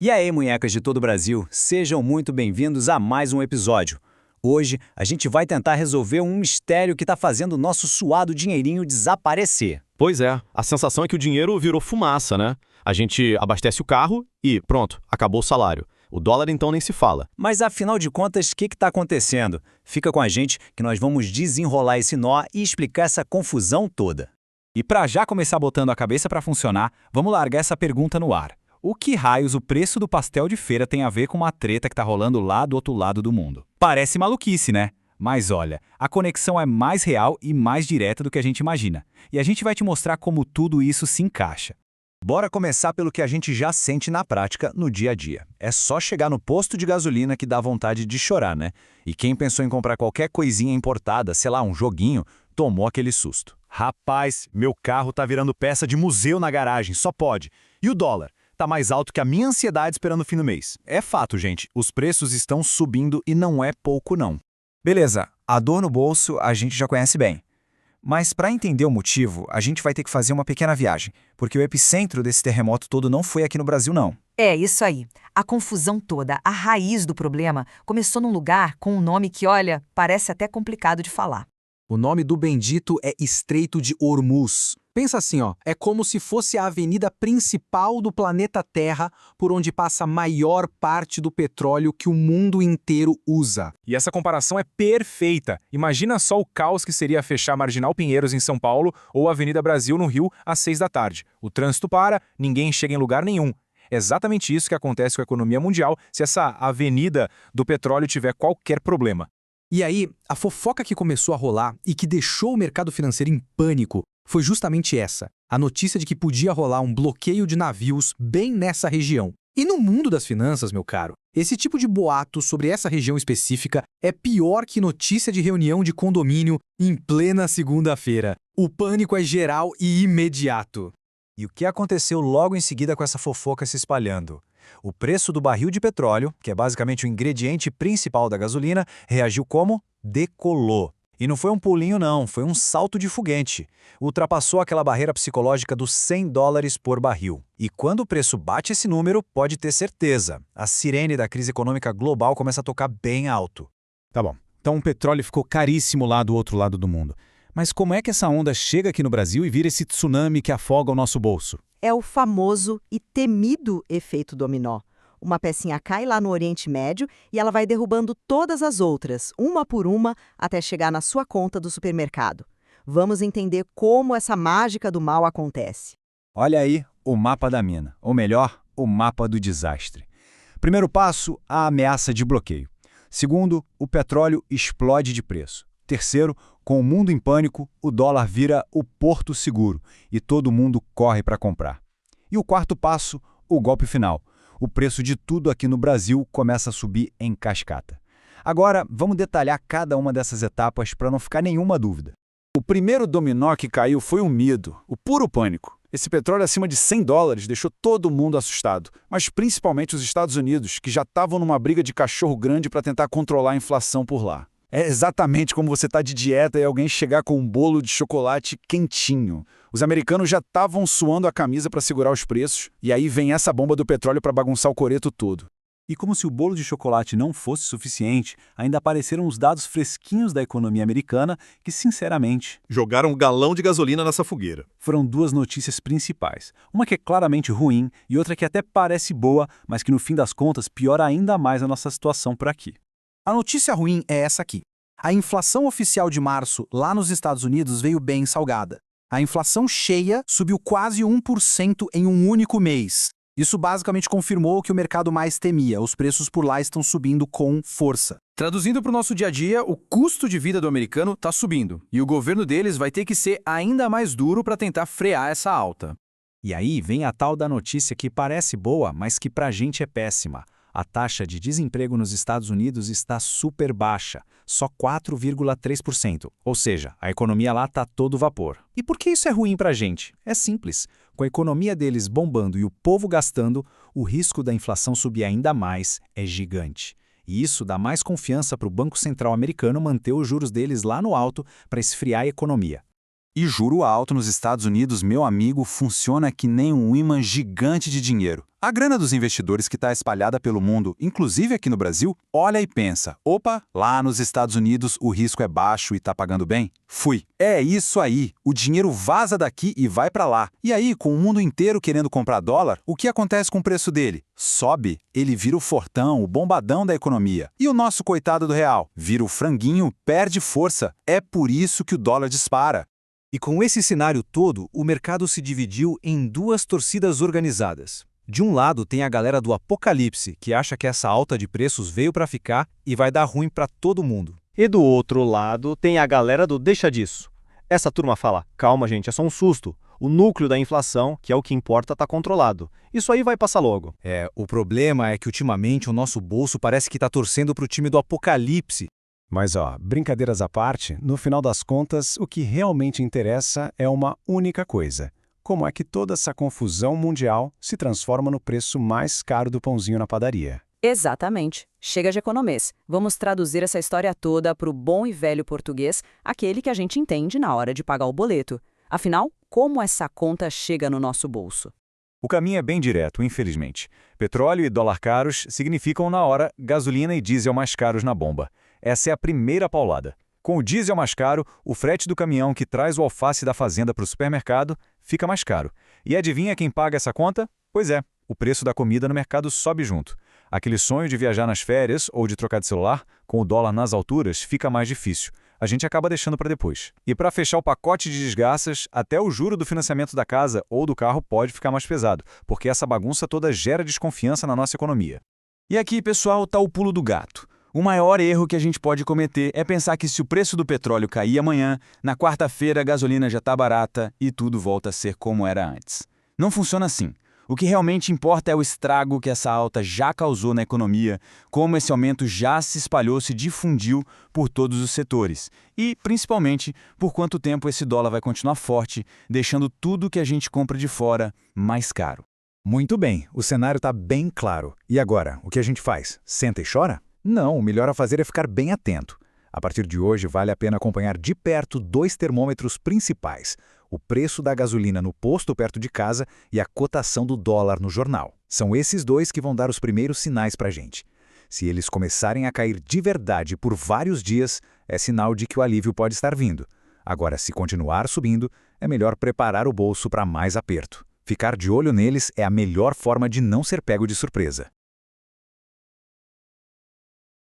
E aí, munhecas de todo o Brasil, sejam muito bem-vindos a mais um episódio. Hoje, a gente vai tentar resolver um mistério que está fazendo o nosso suado dinheirinho desaparecer. Pois é, a sensação é que o dinheiro virou fumaça, né? A gente abastece o carro e pronto, acabou o salário. O dólar então nem se fala. Mas afinal de contas, o que está acontecendo? Fica com a gente que nós vamos desenrolar esse nó e explicar essa confusão toda. E para já começar botando a cabeça para funcionar, vamos largar essa pergunta no ar. O que raios o preço do pastel de feira tem a ver com uma treta que tá rolando lá do outro lado do mundo? Parece maluquice, né? Mas olha, a conexão é mais real e mais direta do que a gente imagina. E a gente vai te mostrar como tudo isso se encaixa. Bora começar pelo que a gente já sente na prática, no dia a dia. É só chegar no posto de gasolina que dá vontade de chorar, né? E quem pensou em comprar qualquer coisinha importada, sei lá, um joguinho, tomou aquele susto. Rapaz, meu carro tá virando peça de museu na garagem, só pode. E o dólar? Tá mais alto que a minha ansiedade esperando o fim do mês. É fato, gente. Os preços estão subindo e não é pouco, não. Beleza, a dor no bolso a gente já conhece bem. Mas para entender o motivo, a gente vai ter que fazer uma pequena viagem, porque o epicentro desse terremoto todo não foi aqui no Brasil, não. É isso aí. A confusão toda, a raiz do problema, começou num lugar com um nome que, olha, parece até complicado de falar. O nome do bendito é Estreito de Hormuz. Pensa assim, ó, é como se fosse a avenida principal do planeta Terra por onde passa a maior parte do petróleo que o mundo inteiro usa. E essa comparação é perfeita. Imagina só o caos que seria fechar a Marginal Pinheiros em São Paulo ou a Avenida Brasil no Rio às 6 da tarde. O trânsito para, ninguém chega em lugar nenhum. É exatamente isso que acontece com a economia mundial se essa avenida do petróleo tiver qualquer problema. E aí, a fofoca que começou a rolar e que deixou o mercado financeiro em pânico foi justamente essa, a notícia de que podia rolar um bloqueio de navios bem nessa região. E no mundo das finanças, meu caro, esse tipo de boato sobre essa região específica é pior que notícia de reunião de condomínio em plena segunda-feira. O pânico é geral e imediato. E o que aconteceu logo em seguida com essa fofoca se espalhando? O preço do barril de petróleo, que é basicamente o ingrediente principal da gasolina, reagiu como? Decolou. E não foi um pulinho não, foi um salto de foguete. Ultrapassou aquela barreira psicológica dos $100 por barril. E quando o preço bate esse número, pode ter certeza, a sirene da crise econômica global começa a tocar bem alto. Tá bom, então o petróleo ficou caríssimo lá do outro lado do mundo. Mas como é que essa onda chega aqui no Brasil e vira esse tsunami que afoga o nosso bolso? É o famoso e temido efeito dominó. Uma pecinha cai lá no Oriente Médio e ela vai derrubando todas as outras, uma por uma, até chegar na sua conta do supermercado. Vamos entender como essa mágica do mal acontece. Olha aí o mapa da mina, ou melhor, o mapa do desastre. Primeiro passo, a ameaça de bloqueio. Segundo, o petróleo explode de preço. Terceiro, com o mundo em pânico, o dólar vira o porto seguro e todo mundo corre para comprar. E o quarto passo, o golpe final. O preço de tudo aqui no Brasil começa a subir em cascata. Agora, vamos detalhar cada uma dessas etapas para não ficar nenhuma dúvida. O primeiro dominó que caiu foi o medo, o puro pânico. Esse petróleo acima de $100 deixou todo mundo assustado, mas principalmente os Estados Unidos, que já estavam numa briga de cachorro grande para tentar controlar a inflação por lá. É exatamente como você está de dieta e alguém chegar com um bolo de chocolate quentinho. Os americanos já estavam suando a camisa para segurar os preços, e aí vem essa bomba do petróleo para bagunçar o coreto todo. E como se o bolo de chocolate não fosse suficiente, ainda apareceram os dados fresquinhos da economia americana que, sinceramente, Jogaram um galão de gasolina nessa fogueira. foram duas notícias principais. Uma que é claramente ruim e outra que até parece boa, mas que no fim das contas piora ainda mais a nossa situação por aqui. A notícia ruim é essa aqui. A inflação oficial de março lá nos Estados Unidos veio bem salgada. A inflação cheia subiu quase 1% em um único mês. Isso basicamente confirmou o que o mercado mais temia. Os preços por lá estão subindo com força. Traduzindo para o nosso dia a dia, o custo de vida do americano está subindo. E o governo deles vai ter que ser ainda mais duro para tentar frear essa alta. E aí vem a tal da notícia que parece boa, mas que pra gente é péssima. A taxa de desemprego nos Estados Unidos está super baixa, só 4,3%. Ou seja, a economia lá está todo vapor. E por que isso é ruim pra gente? É simples. Com a economia deles bombando e o povo gastando, o risco da inflação subir ainda mais é gigante. E isso dá mais confiança para o Banco Central americano manter os juros deles lá no alto para esfriar a economia. E juro alto nos Estados Unidos, meu amigo, funciona que nem um ímã gigante de dinheiro. A grana dos investidores que está espalhada pelo mundo, inclusive aqui no Brasil, olha e pensa, opa, lá nos Estados Unidos o risco é baixo e está pagando bem? Fui. É isso aí, o dinheiro vaza daqui e vai para lá. E aí, com o mundo inteiro querendo comprar dólar, o que acontece com o preço dele? Sobe, ele vira o fortão, o bombadão da economia. E o nosso coitado do real? Vira o franguinho, perde força. É por isso que o dólar dispara. E com esse cenário todo, o mercado se dividiu em duas torcidas organizadas. De um lado tem a galera do apocalipse, que acha que essa alta de preços veio para ficar e vai dar ruim para todo mundo. E do outro lado tem a galera do deixa disso. Essa turma fala, calma gente, é só um susto. O núcleo da inflação, que é o que importa, está controlado. Isso aí vai passar logo. O problema é que ultimamente o nosso bolso parece que está torcendo para o time do apocalipse. Mas brincadeiras à parte, no final das contas, o que realmente interessa é uma única coisa. Como é que toda essa confusão mundial se transforma no preço mais caro do pãozinho na padaria? Exatamente. Chega de economês. Vamos traduzir essa história toda para o bom e velho português, aquele que a gente entende na hora de pagar o boleto. Afinal, como essa conta chega no nosso bolso? O caminho é bem direto, infelizmente. Petróleo e dólar caros significam, na hora, gasolina e diesel mais caros na bomba. Essa é a primeira paulada. Com o diesel mais caro, o frete do caminhão que traz o alface da fazenda para o supermercado fica mais caro. E adivinha quem paga essa conta? Pois é, o preço da comida no mercado sobe junto. Aquele sonho de viajar nas férias ou de trocar de celular, com o dólar nas alturas, fica mais difícil. A gente acaba deixando para depois. E para fechar o pacote de desgraças, até o juro do financiamento da casa ou do carro pode ficar mais pesado, porque essa bagunça toda gera desconfiança na nossa economia. E aqui, pessoal, está o pulo do gato. O maior erro que a gente pode cometer é pensar que se o preço do petróleo cair amanhã, na quarta-feira a gasolina já está barata e tudo volta a ser como era antes. Não funciona assim. O que realmente importa é o estrago que essa alta já causou na economia, como esse aumento já se espalhou, se difundiu por todos os setores e, principalmente, por quanto tempo esse dólar vai continuar forte, deixando tudo que a gente compra de fora mais caro. Muito bem, o cenário está bem claro. E agora, o que a gente faz? Senta e chora? Não, o melhor a fazer é ficar bem atento. A partir de hoje, vale a pena acompanhar de perto dois termômetros principais: o preço da gasolina no posto perto de casa e a cotação do dólar no jornal. São esses dois que vão dar os primeiros sinais para a gente. Se eles começarem a cair de verdade por vários dias, é sinal de que o alívio pode estar vindo. Agora, se continuar subindo, é melhor preparar o bolso para mais aperto. Ficar de olho neles é a melhor forma de não ser pego de surpresa.